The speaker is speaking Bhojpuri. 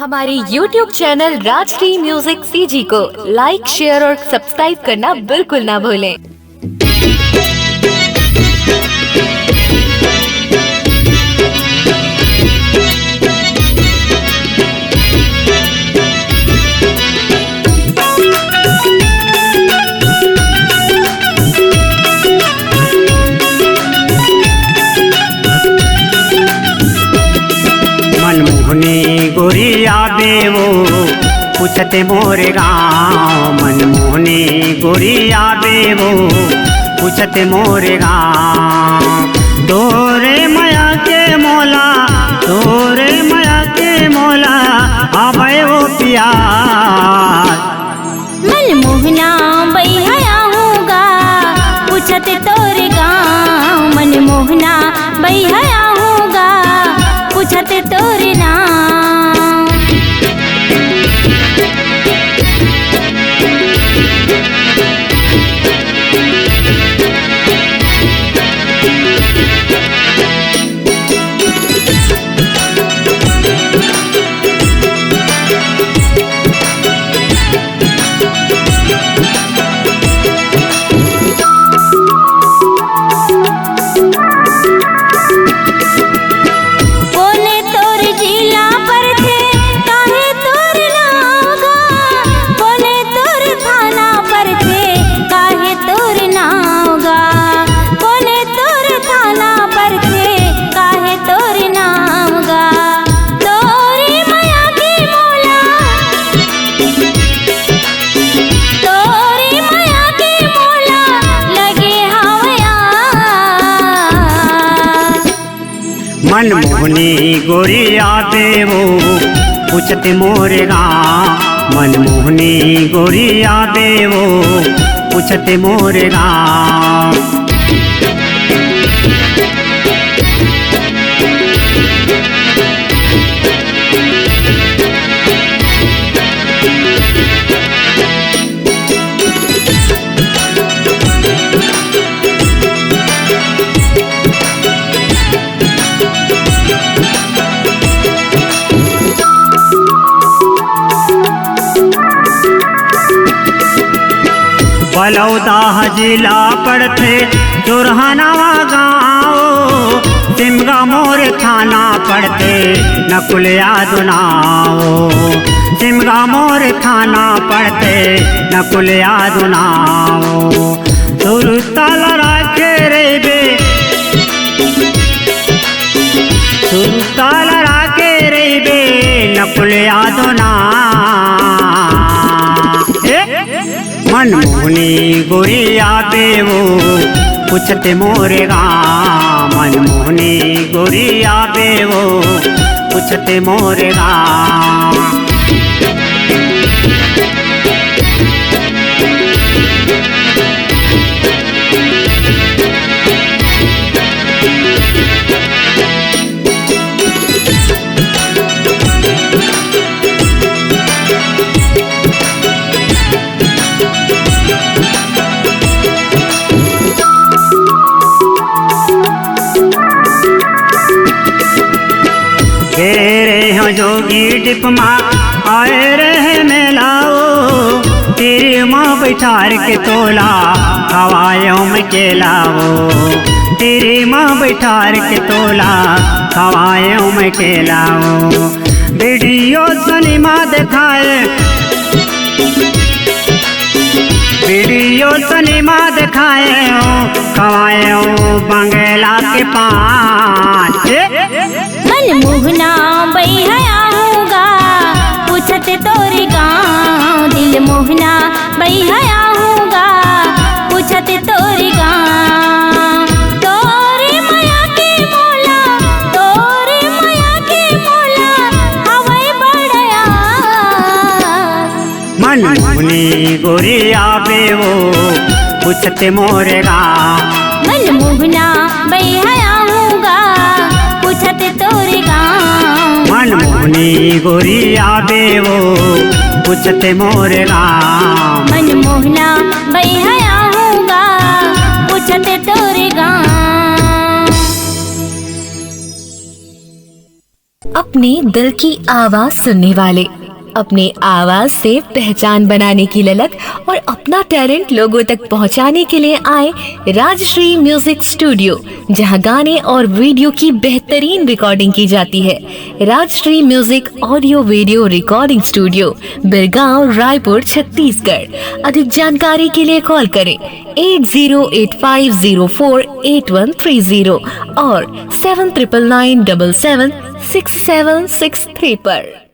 हमारे YouTube channel Rajshri music CG को लाइक, शेयर और सब्सक्राइब करना बिल्कुल ना भूलें। मनमोहनी गोरिया बेवो पूछते मोरे गाँव। मनमोहनी गोरिया बेवो पूछते मोरे गाँव। तोरे माया के मोला, तोरे माया के मोला आवे वो प्यार। मनमोहना बैहया होगा पूछते तोरे गाँव। मनमोहना बैहया होगा पूछते तोरे नाम। मनमोहनी गोरिया बेवो पूछते मोरे गाँव। मनमोहनी गोरिया बेवो पूछते मोरे गाँव। बलौदा जिला पड़ते जोरहानावा गाँव। सिमगा मोर थाना पड़ते नकुलिया दुनाओ। सिमगा मोर थाना पड़ते नकुलिया दुनाओ। सुरताल राखे रेबे, सुरताल राखे रेबे नकुलिया दुनाओ। मनमोहनी गोरिया बेवो पूछते मोरे गाँव। मनमोहनी गोरिया बेवो पूछते मोरे गाँव। तेरे हो जोगी डिप माँ आए रहे मेलाओ। तेरी माँ बैठार के तोला खवायों में केलाओ। तेरी माँ बैठार के तोला खवायों में केलाओ। वीडियो सिनेमा दिखाए, वीडियो सिनेमा दिखाए खवायों बंगला के पाँच। मनमोहना बैहया होगा पूछते तोरे गाँव। दिल मोहना बैहया होगा पूछते तोरे गाँव। तोरे माया के मोला, तोरे माया के मोला हवाई बढ़या। मनमोहनी गोरिया बेवो पूछते मोरे गाँव। मनमोहना बैहया होगा पूछते तोरे गाँव। मनमोहनी गोरिया बेवो पूछते मोरे गाँव। मनमोहना बैहया होगा पूछते तोरे गाँव। अपने दिल की आवाज सुनने वाले, अपने आवाज से पहचान बनाने की ललक और अपना टैलेंट लोगों तक पहुंचाने के लिए आए राजश्री म्यूजिक स्टूडियो, जहां गाने और वीडियो की बेहतरीन रिकॉर्डिंग की जाती है। Rajshri music audio video recording studio, Birgaon, Raipur, Chhattisgarh. अधिक जानकारी के लिए कॉल करें 8085048130 और 7999776763 पर।